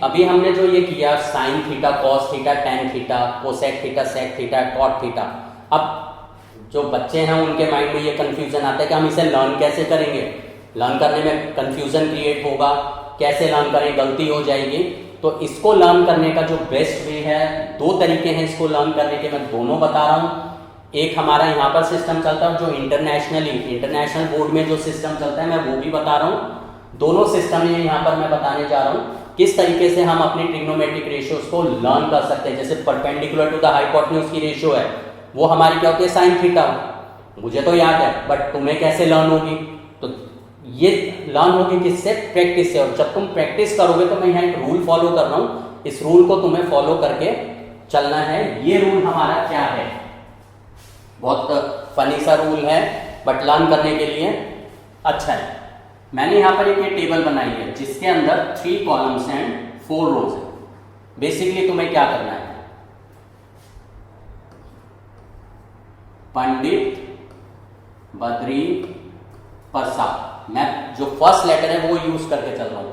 अभी हमने जो ये किया sine theta, cos theta, tan theta, cosec theta, sec theta, cot theta, अब जो बच्चे हैं उनके माइंड में ये कंफ्यूजन आता है कि हम इसे लर्न कैसे करेंगे, लर्न करने में कंफ्यूजन क्रिएट होगा, कैसे लर्न करें, गलती हो जाएगी। तो इसको लर्न करने का जो बेस्ट वे है, दो तरीके हैं इसको लर्न करने के, मैं दोनों बता रहा हूँ। एक हमारा यहाँ पर सिस्टम चलता है जो इंटरनेशनल बोर्ड में जो सिस्टम चलता है, मैं वो भी बता रहा हूँ। दोनों सिस्टम ये यहाँ पर मैं बताने जा रहा हूँ किस तरीके से हम अपनी ट्रिग्नोमेट्रिक रेशियोज को लर्न कर सकते हैं। जैसे परपेंडिकुलर टू द हाइपोटेन्यूज की रेशियो है, वो हमारी क्या होती है, साइन थीटा। मुझे तो याद है, बट तुम्हें कैसे लर्न होगी? तो ये लर्न होगी किससे? प्रैक्टिस से। और जब तुम प्रैक्टिस करोगे, तो मैं यहाँ एक रूल फॉलो कर रहा हूँ, इस रूल को तुम्हें फॉलो करके चलना है। ये रूल हमारा क्या है? बहुत फनी सा रूल है, बट लर्न करने के लिए अच्छा है। मैंने यहाँ पर एक ये टेबल बनाई है जिसके अंदर 3 कॉलम्स एंड 4 रोज है। बेसिकली तुम्हें क्या करना है, पंडित, बद्री, प्रसाद। मैं जो फर्स्ट लेटर है वो यूज करके चल रहा हूं।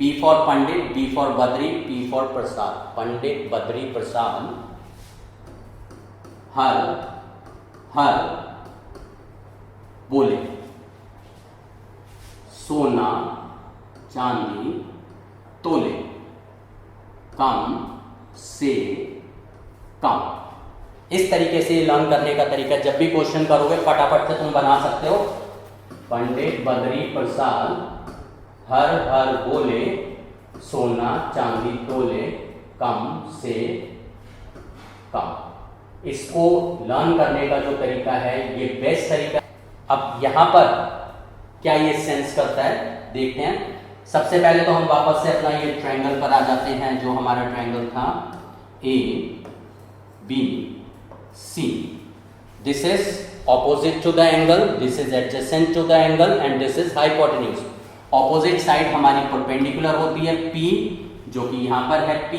P for Pandit, B for Badri, P for Prasad. Pandit, Badri, Prasad हर हर बोले, सोना चांदी तोले, कम से कम। इस तरीके से लर्न करने का तरीका, जब भी क्वेश्चन करोगे फटाफट से तुम बना सकते हो। पंडित, बद्री, प्रसाद हर हर बोले, सोना चांदी तोले, कम से कम। इसको लर्न करने का जो तरीका है ये बेस्ट तरीका। अब यहां पर क्या ये सेंस करता है देखते हैं। सबसे पहले तो हम वापस से अपना ये ट्रायंगल पर आ जाते हैं, जो हमारा ट्रायंगल था A B C. This is opposite to the angle, this is adjacent to the angle and this is hypotenuse. Opposite side हमारी परपेंडिकुलर होती है P, जो कि यहां पर है P।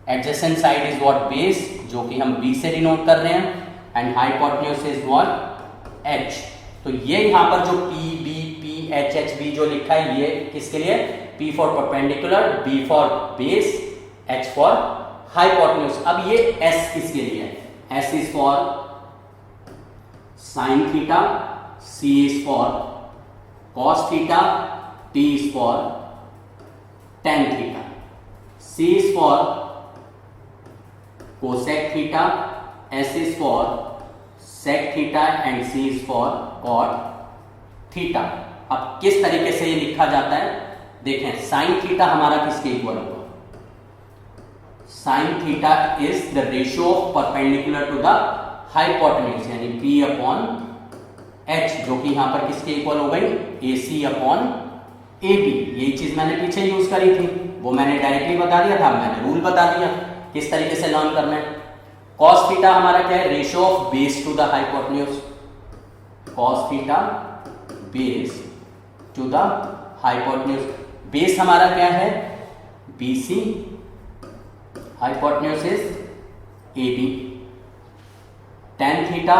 Adjacent side is what, base, जो कि हम B से डिनोट कर रहे हैं, and hypotenuse is what, H। तो ये यहां पर जो P B P H H B जो लिखा है, ये किसके लिए? P for perpendicular, B for base, H for hypotenuse. अब ये S किसके लिए है? S is for sine theta, C is for cos theta, T is for tan theta, C is for cosec theta, S is for sec theta and C is for cot theta. अब किस तरीके से ये लिखा जाता है देखें। Sine theta हमारा किसके इक्वल होगा? Sine theta is the ratio of perpendicular to the hypotenuse, यानी P अपॉन H, जो कि यहां पर किसके इक्वल हो गई? AC upon AB। यही चीज मैंने पीछे यूज करी थी, वो मैंने डायरेक्टली बता दिया था, मैंने रूल बता दिया किस तरीके से लर्न करना है। कॉस थीटा हमारा क्या है? Ratio of base to the hypotenuse. Cos theta base to the hypotenuse. Base हमारा क्या है? BC, hypotenuse is AB। Tan theta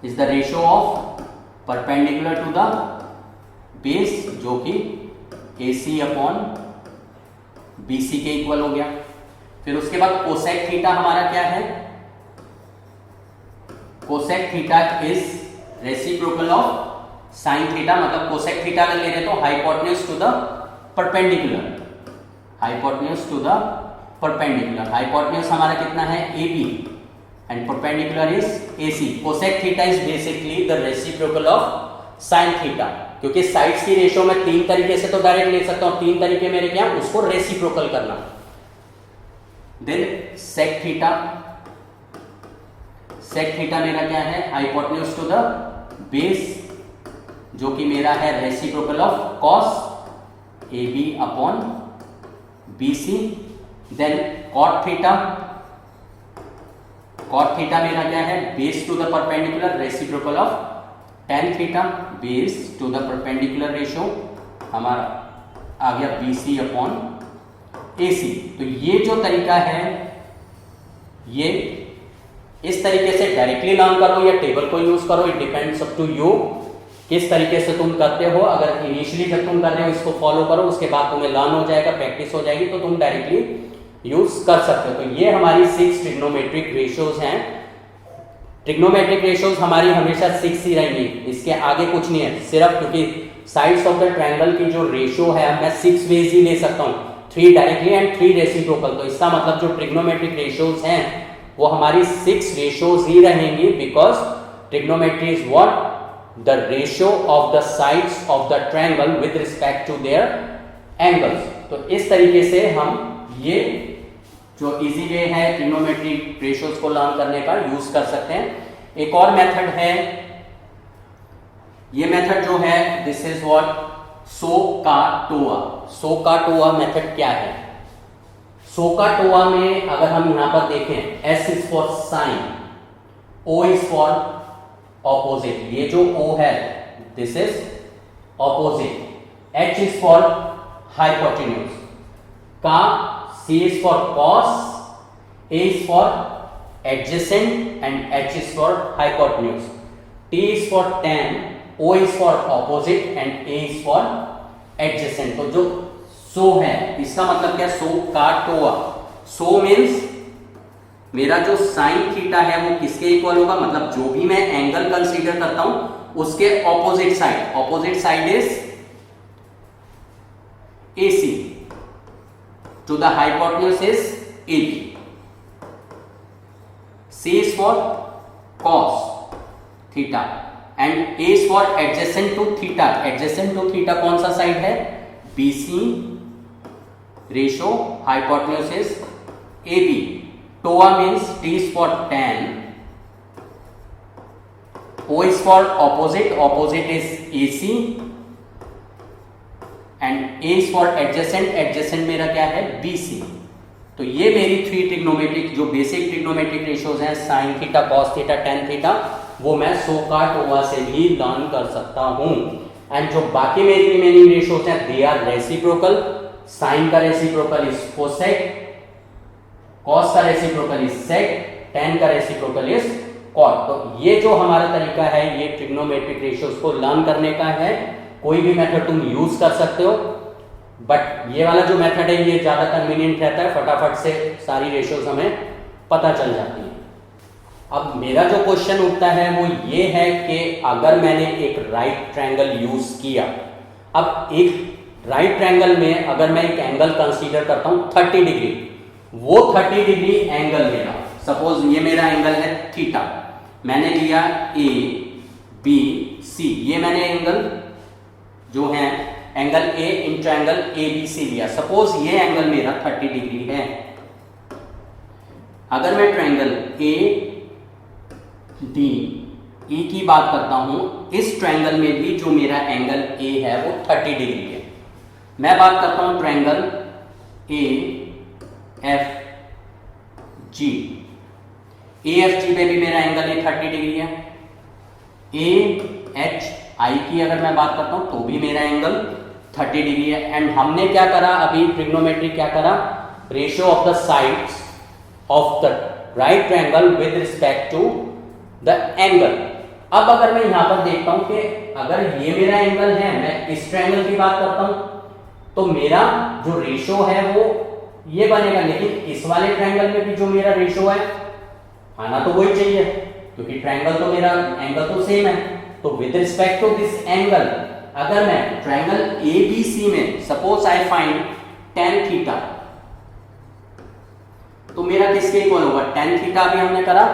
is the ratio of perpendicular to the base, जो कि AC अपॉन BC के equal हो गया। फिर उसके बाद कोसेक थीटा हमारा क्या है? Cosec theta is reciprocal of sine theta, मतलब कोसेक थीटा अगर ले रहे तो hypotenuse to the perpendicular, hypotenuse to the perpendicular. Hypotenuse हमारा कितना है? AB and perpendicular is AC। Cosec theta is basically the reciprocal of sine theta, क्योंकि sides की रेशियो में 3 तरीके से तो डायरेक्ट ले सकता हूं, 3 तरीके मेरे क्या, उसको रेसिप्रोकल करना। Then sec theta, sec theta मेरा क्या है? हाइपोटेन्यूज टू द बेस, जो कि मेरा है reciprocal of cos AB upon BC। Then cot theta, cot theta मेरा क्या है? Base to the perpendicular, reciprocal of tan theta, base to the perpendicular ratio हमारा आ गया BC अपॉन AC। तो ये जो तरीका है, ये इस तरीके से डायरेक्टली लर्न करो या टेबल को यूज करो, it depends up to you किस तरीके से तुम करते हो। अगर इनिशियली जब तुम कर रहे हो इसको फॉलो करो, उसके बाद तुम्हें लर्न हो जाएगा, प्रैक्टिस हो जाएगी, तो तुम डायरेक्टली यूज कर सकते हो। तो ये हमारी 6 ट्रिग्नोमेट्रिक रेशियोज हैं। ट्रिग्नोमेट्रिक रेशियोज हमारी हमेशा 6 ही रहेंगी, इसके आगे कुछ नहीं है। सिर्फ क्योंकि साइड्स ऑफ द ट्रायंगल की जो रेशियो है मैं 6 वेज ही ले सकता हूँ, 3 डायरेक्टली एंड 3 रेसिप्रोकल। तो इसका मतलब जो ट्रिग्नोमेट्रिक रेशियोज हैं वो हमारी 6 रेशियोज ही रहेंगी, because trigonometry is what, the ratio of the sides of the triangle with respect to their angles. तो इस तरीके से हम ये जो इजी वे है ट्रिग्नोमेट्रिक रेशियोज को लर्न करने का यूज कर सकते हैं। एक और मेथड है, ये मेथड जो है दिस इज व्हाट सोकाटोआ। सोकाटोआ मेथड क्या है? सोकाटोआ में अगर हम यहां पर देखें, S is for sine, O is for opposite, ये जो O है this is opposite, H is for hypotenuse, का C is for cos, A is for adjacent and H is for hypotenuse, T is for tan, O is for opposite and A is for adjacent। तो जो सो है इसका मतलब क्या? सो का टोआ। So means मेरा जो साइन थीटा है वो किसके इक्वल होगा, मतलब जो भी मैं एंगल कंसीडर करता हूं उसके opposite side, opposite side is AC to the hypotenuse is AB. C is for cos theta and A is for adjacent to theta। adjacent to theta कौन सा साइड है? BC ratio hypotenuse is AB। TOA means T is for tan, O is for opposite, opposite is AC and A is for adjacent, adjacent मेरा क्या है? BC। तो ये मेरी 3 trigonometric जो बेसिक ट्रिग्नोमेट्रिक रेशियोज हैं, sign theta, cos theta, tan theta, वो मैं सोकाटोआ से भी लर्न कर सकता हूं। एंड जो बाकी मेरी रिमेनिंग रेशियोज हैं दे आर रेसिप्रोकल। साइन का रेसिप्रोकल इज कोसेक, कॉस का रेसिप्रोकल इज सेक, टेन का रेसिप्रोकल इज कॉट। तो ये जो हमारा तरीका है ये ट्रिग्नोमेट्रिक रेशियोज को लर्न करने का है। कोई भी मेथड तुम यूज कर सकते हो, बट ये वाला जो मेथड है ये ज्यादा कन्वीनियंट रहता है, फटाफट से सारी रेशियोज हमें पता चल जाती है। अब मेरा जो क्वेश्चन उठता है वो ये है कि अगर मैंने एक राइट ट्रायंगल यूज किया, अब एक राइट ट्रायंगल में अगर मैं एक एंगल कंसीडर करता हूं 30 डिग्री, वो 30 डिग्री एंगल मेरा, सपोज ये मेरा एंगल है थीटा, मैंने लिया A B C, ये मैंने एंगल जो है angle A in triangle ABC लिया। सपोज ये एंगल मेरा 30 डिग्री है। अगर मैं ट्रायंगल A D E की बात करता हूं, इस ट्रायंगल में भी जो मेरा एंगल A है वो 30 डिग्री है। मैं बात करता हूं triangle A F G, AFG में भी मेरा एंगल A 30 डिग्री है। AHI की अगर मैं बात करता हूं तो भी मेरा एंगल 30 डिग्री है। एंड हमने क्या करा अभी ट्रिग्नोमेट्री क्या करा, ratio of the sides of the right triangle with respect to the angle. अब अगर मैं यहां पर देखता हूं कि अगर ये मेरा एंगल है, मैं इस ट्रायंगल की बात करता हूं, तो मेरा जो रेशियो है वो ये बनेगा, लेकिन इस वाले ट्रायंगल में भी जो मेरा रेशियो है आना तो वही चाहिए, क्योंकि ट्रायंगल तो मेरा एंगल तो सेम है। तो with respect to this angle अगर मैं ट्रायंगल ABC में suppose I find tan theta, तो मेरा किसके इक्वल होगा? tan थीटा भी हमने करा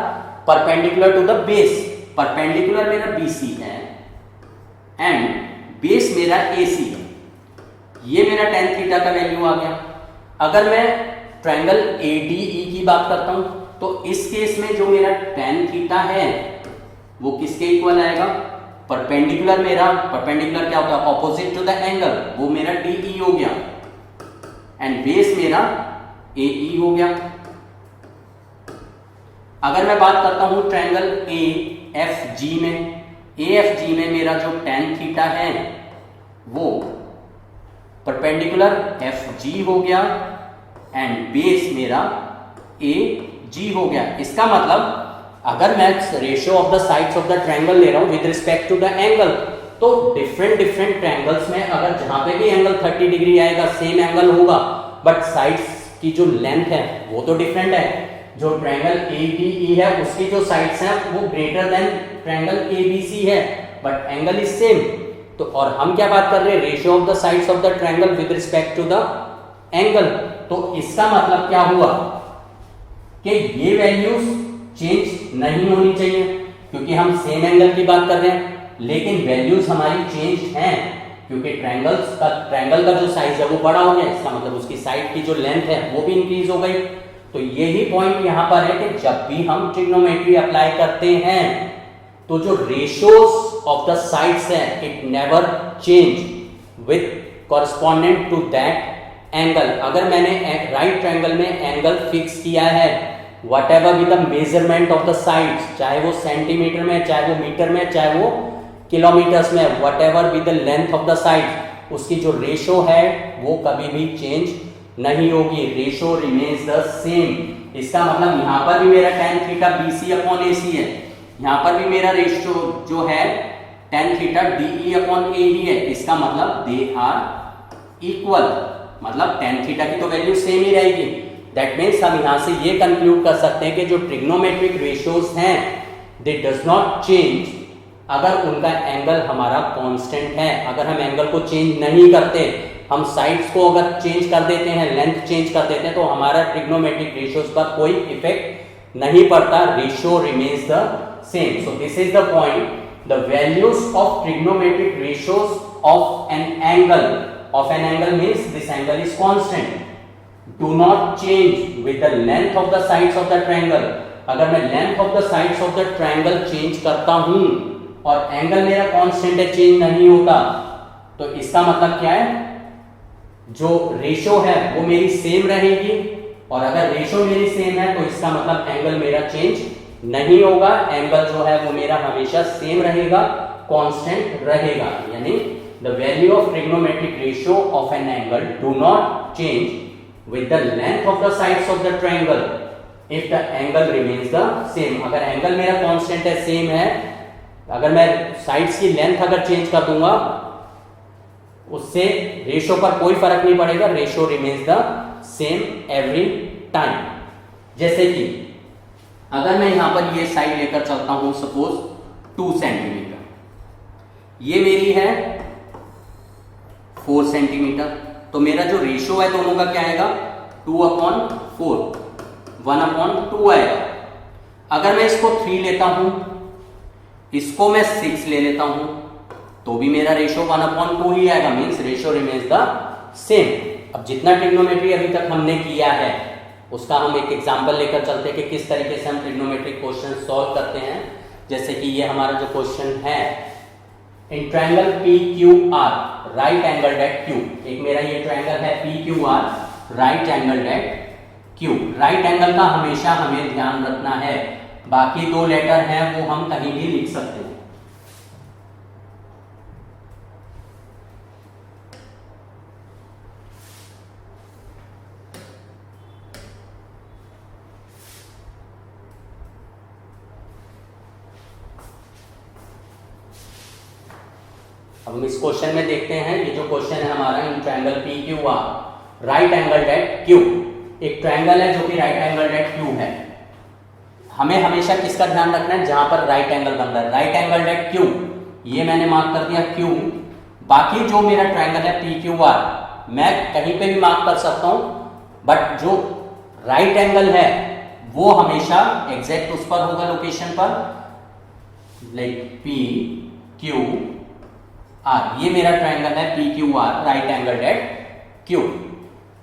perpendicular to the base, perpendicular मेरा BC है एंड बेस मेरा AC है। ये मेरा tan थीटा का वैल्यू आ गया। अगर मैं ट्रायंगल ADE की बात करता हूं तो इस केस में जो मेरा tan थीटा है वो किसके इक्वल आएगा? परपेंडिकुलर मेरा, परपेंडिकुलर क्या होता है? ऑपोजिट टू द एंगल, वो मेरा DE हो गया एंड बेस मेरा AE हो गया। अगर मैं बात करता हूं ट्रायंगल AFG में, AFG में मेरा जो tan थीटा है वो परपेंडिकुलर FG हो गया एंड बेस मेरा AG हो गया। इसका मतलब अगर मैं ratio of the sides of the triangle ले रहा हूं with respect to the angle, तो डिफरेंट डिफरेंट ट्रायंगल्स में अगर जहां पे भी एंगल 30 डिग्री आएगा सेम एंगल होगा, बट साइड्स की जो लेंथ है वो तो डिफरेंट है। जो ट्रायंगल ADE है उसकी जो साइड्स हैं वो ग्रेटर देन ट्रायंगल ABC है, बट एंगल इज सेम। तो और हम क्या बात कर रहे हैं, ratio of the sides of the triangle with respect to the angle. तो इसका मतलब क्या हुआ कि ये वैल्यूज चेंज नहीं होनी चाहिए, क्योंकि हम सेम एंगल की बात कर रहे हैं, लेकिन वैल्यूज हमारी चेंज हैं क्योंकि ट्रायंगल का जो साइज है वो बड़ा हो गया। इसका मतलब उसकी साइड की जो लेंथ है वो भी इंक्रीज हो गई। तो यही पॉइंट यहां पर है कि जब भी हम ट्रिग्नोमेट्री अप्लाई करते हैं तो जो रेशियोज ऑफ द साइड्स है it never change with correspondent to that angle. अगर मैंने राइट ट्रायंगल में एंगल फिक्स किया है whatever with the measurement of the sides, चाहे वो सेंटीमीटर में, चाहे वो मीटर में, चाहे वो किलोमीटर्स में, what ever with the length of the side, उसकी जो रेशो है वो कभी भी चेंज नहीं होगी, रेशो रिमेन्स द सेम। इसका मतलब यहां पर भी मेरा tan theta BC upon AC है, यहां पर भी मेरा रेशो जो है tan theta DE upon AD है। इसका मतलब दे आर इक्वल, मतलब tan थीटा की तो वैल्यू सेम ही रहेगी। दैट मीन्स हम यहां से ये कंक्लूड कर सकते हैं कि जो ट्रिग्नोमेट्रिक रेशियोज हैं दे डज नॉट चेंज अगर उनका एंगल हमारा कांस्टेंट है। अगर हम एंगल को चेंज नहीं करते, हम साइड्स को अगर चेंज कर देते हैं, लेंथ चेंज कर देते हैं, तो हमारा ट्रिग्नोमेट्रिक रेशियोज पर कोई इफेक्ट नहीं पड़ता, ratio remains the same. So this is the point, the values of trigonometric ratios of an angle means this angle is constant, do not change with the length of the sides of the triangle. अगर मैं length of the sides of the triangle change करता हूं और angle मेरा constant है, change नहीं होता, तो इसका मतलब क्या है, जो रेशो है वो मेरी सेम रहेगी। और अगर रेशो मेरी सेम है तो इसका मतलब एंगल मेरा चेंज नहीं होगा, एंगल जो है वो मेरा हमेशा सेम रहेगा, कांस्टेंट रहेगा। यानी the value of trigonometric ratio of an angle do not change with the length of the sides of the triangle if the angle remains the same। अगर एंगल मेरा कांस्टेंट है, सेम है, अगर मैं sides की length अगर change कर दूंगा उससे रेशो पर कोई फर्क नहीं पड़ेगा, ratio remains the same every time. जैसे कि अगर मैं यहां पर ये साइड लेकर चलता हूं सपोज 2 सेंटीमीटर, ये मेरी है 4 सेंटीमीटर, तो मेरा जो रेशियो है दोनों का क्या आएगा, 2/4, 1/2 आएगा। अगर मैं इसको 3 लेता हूं, इसको मैं 6 ले लेता हूं, तो भी मेरा रेशियो 1/2 ही आएगा, means ratio remains the same. अब जितना ट्रिग्नोमेट्री अभी तक हमने किया है उसका हम एक एग्जांपल लेकर चलते हैं कि किस तरीके से हम ट्रिग्नोमेट्रिक क्वेश्चन सॉल्व करते हैं। जैसे कि ये हमारा जो क्वेश्चन है, in triangle PQR right angled at Q, एक मेरा ये ट्रायंगल है PQR right angled at Q। Right angle का हमेशा हमें ध्यान रखना है, बाकी 2 लेटर हैं वो हम कहीं भी लिख सकते हैं। अब हम इस क्वेश्चन में देखते हैं, ये जो क्वेश्चन है हमारा, in triangle PQR right angled at Q, एक ट्रायंगल है जो कि राइट एंगल्ड एट Q है। हमें हमेशा किसका ध्यान रखना है, जहां पर राइट एंगल बन रहा है, राइट एंगल्ड एट Q, ये मैंने मार्क कर दिया Q। बाकी जो मेरा ट्रायंगल है PQR मैं कहीं पे भी मार्क कर सकता हूं, बट जो राइट एंगल है वो हमेशा एग्जैक्ट उस पर होगा, लोकेशन पर, लाइक PQR। ये मेरा ट्रायंगल है PQR right angled at Q।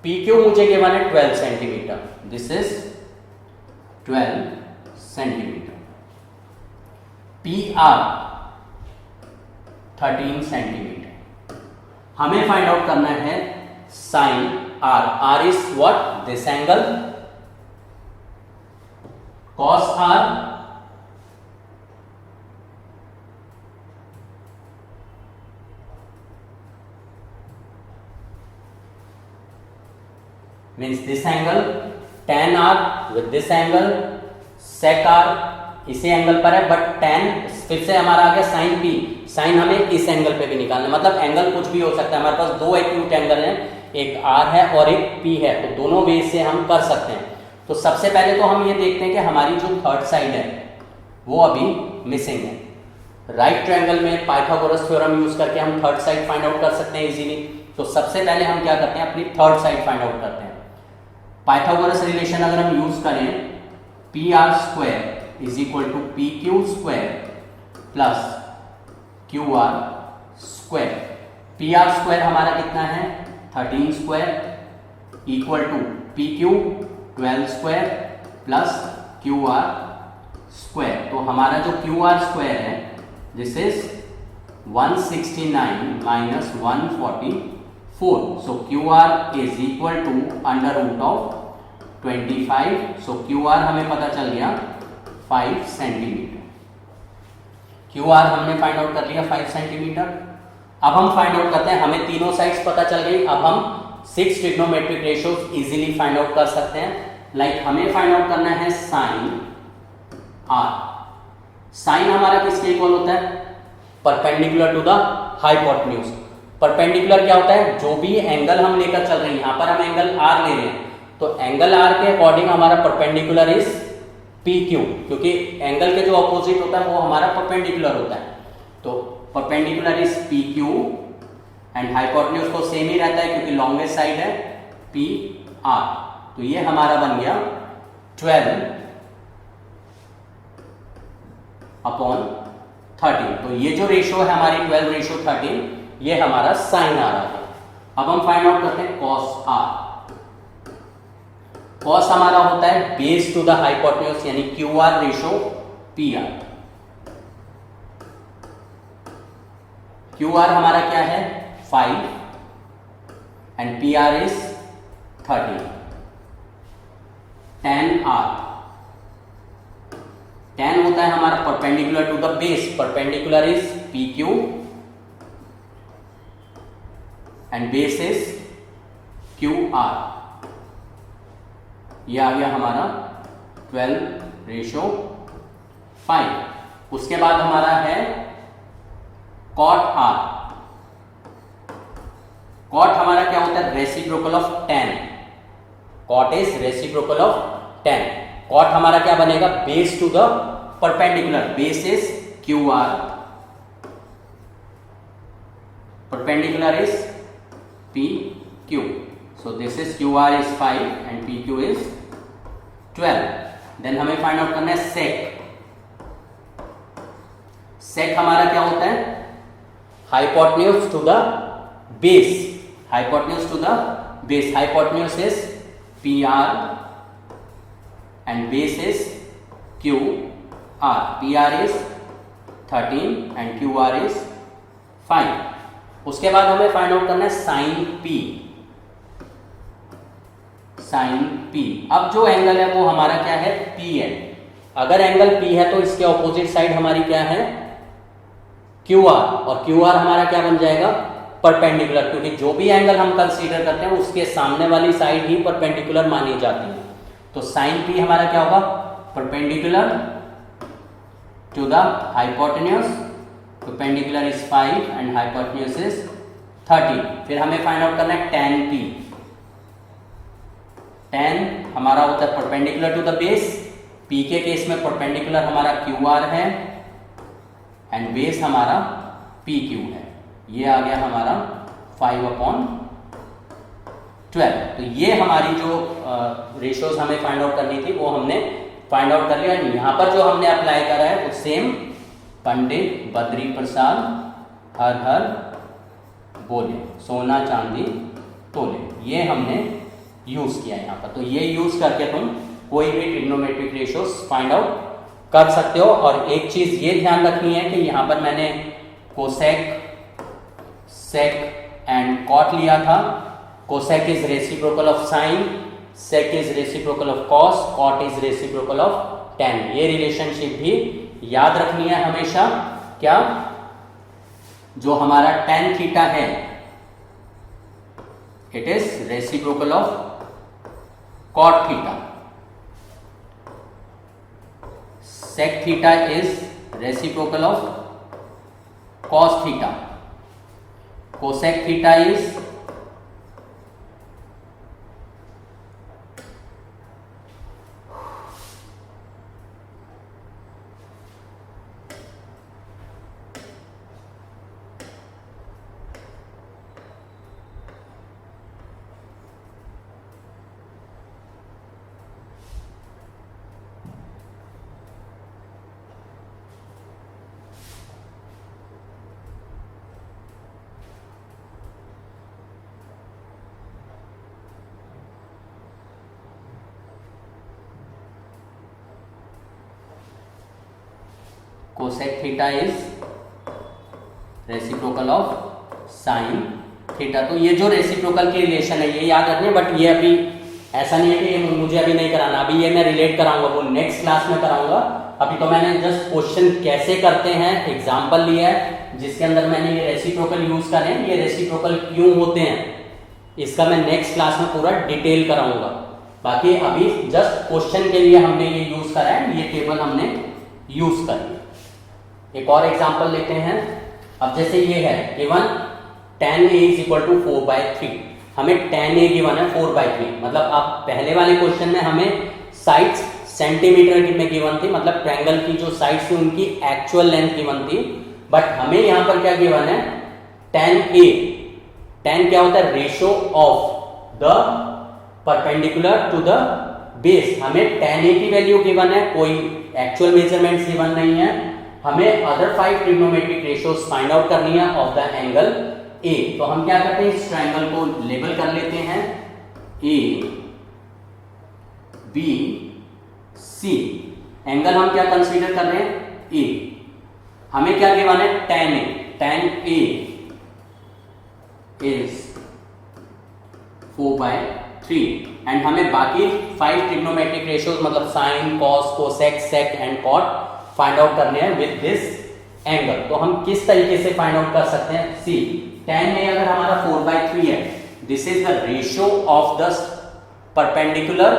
PQ मुझे गिवन है 12 centimetre, this is 12 centimetre. PR 13 centimetre. हमें फाइंड आउट करना है साइन R। R इज what, this angle, cos R means this angle, tan R with this angle, sec R इसी angle पर है, but tan फिर से हमारा आ गया sin P। साइन हमें इस एंगल पे भी निकालना है, मतलब एंगल कुछ भी हो सकता है। हमारे पास दो एक्यूट एंगल हैं, एक आर है और एक पी है, तो दोनों वे से हम कर सकते हैं। तो सबसे पहले तो हम ये देखते हैं कि हमारी जो थर्ड साइड है वो अभी मिसिंग है। राइट ट्रायंगल में पाइथागोरस थ्योरम यूज करके हम थर्ड साइड फाइंड आउट कर सकते हैं इजीली। तो सबसे पहले हम क्या करते हैं, अपनी थर्ड साइड फाइंड आउट करते हैं। पाइथागोरस रिलेशन अगर हम यूज करें, P R square is equal to P Q square plus Q R square. P R square हमारा कितना है 13 square equal to P Q 12 square plus Q R square. तो हमारा जो क्यू आर स्क्वायर है this is 169 minus 144। So Q R is equal to under root of 25। So Q R हमें पता चल गया 5 सेंटीमीटर। क्यू आर हमने find out कर लिया 5 सेंटीमीटर। अब हम फाइंड आउट करते हैं, हमें तीनों साइड्स पता चल गई। अब हम 6 trigonometric ratios easily find out कर सकते हैं। लाइक हमें फाइंड आउट करना है साइन आर। साइन हमारा किसके इक्वल होता है, perpendicular to the hypotenuse. Perpendicular क्या होता है, जो भी एंगल हम लेकर चल रहे हैं, यहां पर हम एंगल आर ले रहे हैं, तो एंगल आर के अकॉर्डिंग हमारा परपेंडिकुलर इज पी क्यू, क्योंकि एंगल के जो अपोजिट होता है वो हमारा परपेंडिकुलर होता है। तो perpendicular is P Q and hypotenuse तो सेम ही रहता है क्योंकि लॉन्गेस्ट साइड है पी आर। तो ये हमारा बन गया 12 अपॉन 13। तो ये जो रेशियो है हमारी 12 रेशियो 13, ये हमारा साइन आर आ गया। अब हम फाइंड आउट करते हैं कॉस आर। कॉस हमारा होता है बेस टू द हाइपोटेन्यूज यानी Q R ratio P R. Q R हमारा क्या है 5 and P R is 13। tan R, tan होता है हमारा perpendicular to the base, perpendicular is P Q and base is Q R. ये आ गया हमारा 12 रेशियो 5। उसके बाद हमारा है कॉट आर। कॉट हमारा क्या होता है reciprocal of tan। Cot is reciprocal of tan। Cot हमारा क्या बनेगा base to the perpendicular, base is Q R, perpendicular is P Q. So this is QR is 5 and PQ is 12. Then हमें find out करना है sec। sec हमारा क्या होता है hypotenuse to the base, hypotenuse to the base. Hypotenuse is PR and base is QR. PR is 13 and QR is 5। उसके बाद हमें फाइंड आउट करना है साइन P। साइन P, अब जो एंगल है वो हमारा क्या है P है। अगर एंगल P है तो इसके ऑपोजिट साइड हमारी क्या है QR, और QR हमारा क्या बन जाएगा परपेंडिकुलर, क्योंकि जो भी एंगल हम कंसीडर करते हैं उसके सामने वाली साइड ही परपेंडिकुलर मानी जाती है। तो साइन P हमारा क्या होगा perpendicular to the hypotenuse, perpendicular is 5 and hypotenuse is 13। फिर हमें फाइंड आउट करना है tan P। tan हमारा होता है perpendicular to the base, P के केस में परपेंडिकुलर हमारा QR है एंड बेस हमारा PQ है। ये आ गया हमारा 5/12। तो ये हमारी जो रेशियोज हमें फाइंड आउट करनी थी वो हमने फाइंड आउट कर लिया। यहाँ पर जो हमने अप्लाई करा है वो सेम पंडित बद्री प्रसाद हर हर बोले सोना चांदी तोले, ये हमने यूज किया यहाँ पर। तो ये यूज करके तुम कोई भी ट्रिग्नोमेट्रिक रेशियोज फाइंड आउट कर सकते हो। और एक चीज ये ध्यान रखनी है कि यहाँ पर मैंने कोसेक, सेक एंड कॉट लिया था। Cosec is reciprocal of sine, sec is reciprocal of cos, cot is reciprocal of tan। ये रिलेशनशिप भी याद रखनी है हमेशा। क्या जो हमारा tan थीटा है it is reciprocal of cot theta, sec theta is reciprocal of cos theta, cosec theta is cosec theta is reciprocal of sine theta. तो ये जो रेसिप्रोकल की रिलेशन है ये याद रखने, बट ये अभी ऐसा नहीं है कि ये मुझे अभी नहीं कराना, अभी ये मैं रिलेट कराऊंगा, वो नेक्स्ट क्लास में कराऊंगा। अभी तो मैंने जस्ट क्वेश्चन कैसे करते हैं एग्जांपल लिया है जिसके अंदर मैंने ये रेसिप्रोकल यूज करे हैं, ये रेसिप्रोकल क्यों होते हैं इसका मैं नेक्स्ट क्लास में पूरा डिटेल कराऊंगा। बाकी अभी जस्ट क्वेश्चन के लिए हमने ये यूज करा है, ये टेबल हमने यूज करी। एक और एग्जांपल लेते हैं। अब जैसे ये है given tan a is equal to 4/3, हमें tan a गिवन है 4/3, मतलब आप पहले वाले क्वेश्चन में हमें साइड्स सेंटीमीटर में गिवन थी, मतलब ट्रायंगल की जो साइड्स थी उनकी एक्चुअल लेंथ गिवन थी, बट हमें यहां पर क्या गिवन है tan a। tan क्या होता है? Ratio of the perpendicular to the base. हमें tan a की वैल्यू गिवन है, कोई एक्चुअल मेजरमेंट्स गिवन नहीं है, हमें other 5 trigonometric ratios find out करनी है ऑफ द एंगल ए। तो हम क्या करते हैं, इस ट्रायंगल को लेबल कर लेते हैं ए बी सी। एंगल हम क्या कंसीडर कर रहे हैं? ए। हमें क्या गिवन है? tan a। tan a is 4/3 and हमें बाकी 5 ट्रिग्नोमेट्रिक रेशियोज मतलब sine, cos, cosec, sec and cot find out करने हैं विद दिस एंगल। तो हम किस तरीके से फाइंड आउट कर सकते हैं? सी, tan a अगर हमारा 4/3 है, this is the ratio of the perpendicular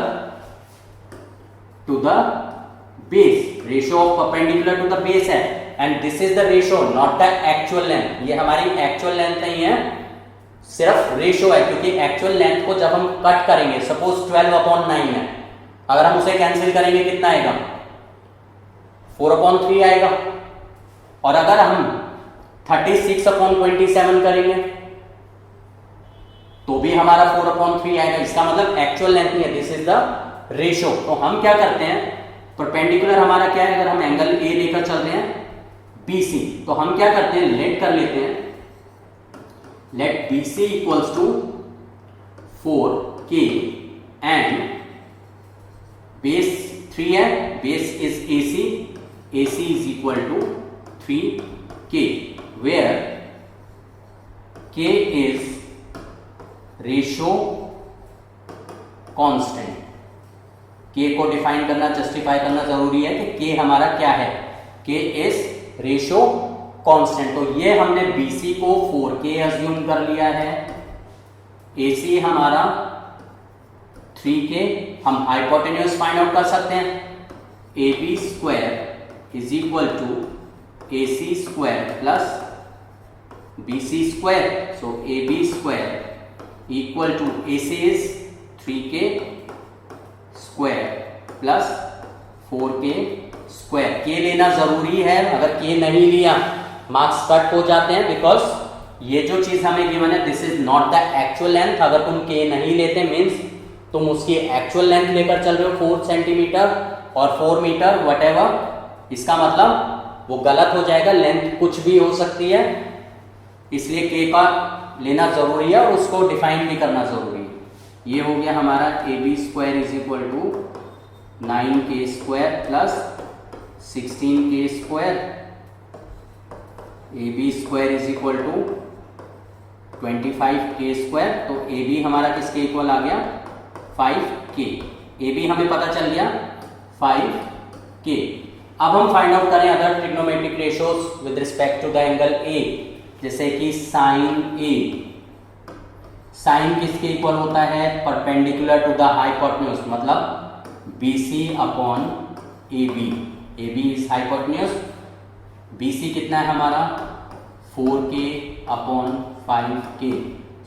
to the base. Ratio of perpendicular to the base है and this is the ratio, not the actual length. ये हमारी एक्चुअल लेंथ नहीं है, सिर्फ रेशियो है, क्योंकि एक्चुअल लेंथ को जब हम कट करेंगे, सपोज 12/9 है, अगर हम उसे कैंसिल करेंगे कितना आएगा? 4/3 आएगा। और अगर हम 36/27 करेंगे तो भी हमारा 4/3 आएगा। इसका मतलब एक्चुअल लेंथ नहीं है, दिस इज द रेशियो। तो हम क्या करते हैं, परपेंडिकुलर हमारा क्या है, अगर हम एंगल ए लेकर चलते हैं BC, तो हम क्या करते हैं, लेट कर लेते हैं, let BC equals to 4K and base 3 है, base is AC is equal to 3K, where K is ratio constant। K को डिफाइन करना, जस्टिफाई करना जरूरी है कि K हमारा क्या है, K is ratio constant। तो ये हमने BC को 4K अज्यूम कर लिया है, AC हमारा 3K। हम हाइपोटेन्यूज फाइंड आउट कर सकते हैं, AB square is equal to AC square plus BC square, so AB square equal to AC is 3K square plus 4K square। K लेना जरूरी है, अगर K नहीं लिया मार्क्स कट हो जाते हैं, बिकॉज ये जो चीज हमें गिवन है this is not the actual length. अगर तुम K नहीं लेते मीन्स तुम उसकी एक्चुअल लेंथ लेकर चल रहे हो 4 सेंटीमीटर और 4 मीटर वटेवर, इसका मतलब वो गलत हो जाएगा, लेंथ कुछ भी हो सकती है, इसलिए K का लेना जरूरी है और उसको डिफाइन भी करना जरूरी है। ये हो गया हमारा AB square is equal to 9K square plus 16K square, AB square is equal to 25K square. तो AB हमारा किसके इक्वल आ गया? 5K। AB हमें पता चल गया 5K। अब हम फाइंड आउट करें other trigonometric ratios with respect to the angle A, जैसे कि साइन A। साइन किसके इक्वल होता है? परपेंडिकुलर टू द हाइपोटेन्यूज, मतलब BC upon AB। AB is hypotenuse, BC कितना है हमारा? 4k upon 5k,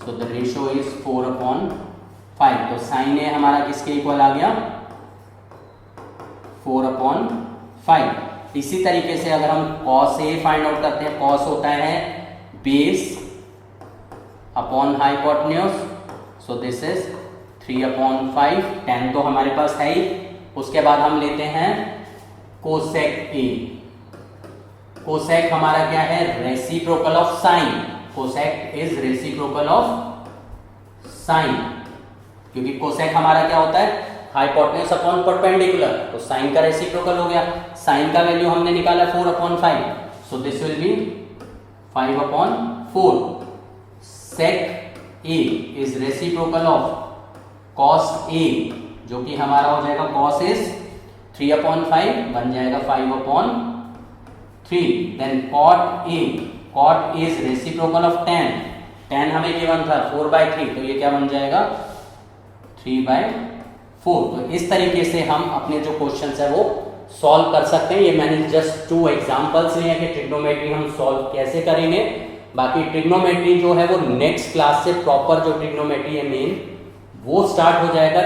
so the ratio is 4/5। तो साइन ए हमारा किसके इक्वल आ गया, 4/5। इसी तरीके से अगर हम cos ए फाइंड आउट करते हैं, cos होता है base upon hypotenuse, so this is 3/5। tan तो हमारे पास है ही। उसके बाद हम लेते हैं कोसेक ए। कोसेक हमारा क्या है, reciprocal of sine. Cosec is reciprocal of sine, क्योंकि कोसेक हमारा क्या होता है, हाइपोटेन्यूज अपॉन परपेंडिकुलर, तो साइन का रेसिप्रोकल हो गया। साइन का वैल्यू हमने निकाला 4/5, so this will be 5/4। Sec A is reciprocal of cos A, जो कि हमारा हो जाएगा कॉस इज 3/5, बन जाएगा 5/3। Then cot A, cot is reciprocal of tan, tan हमें गिवन था 4/3, तो ये क्या बन जाएगा 3/4। तो इस तरीके से हम अपने जो क्वेश्चंस है वो सॉल्व कर सकते हैं। ये मैंने जस्ट 2 एग्जांपल्स लिए हैं कि ट्रिग्नोमेट्री हम सॉल्व कैसे करेंगे। बाकी ट्रिग्नोमेट्री जो है वो नेक्स्ट क्लास से प्रॉपर जो ट्रिग्नोमेट्री है मेन वो स्टार्ट हो जाएगा।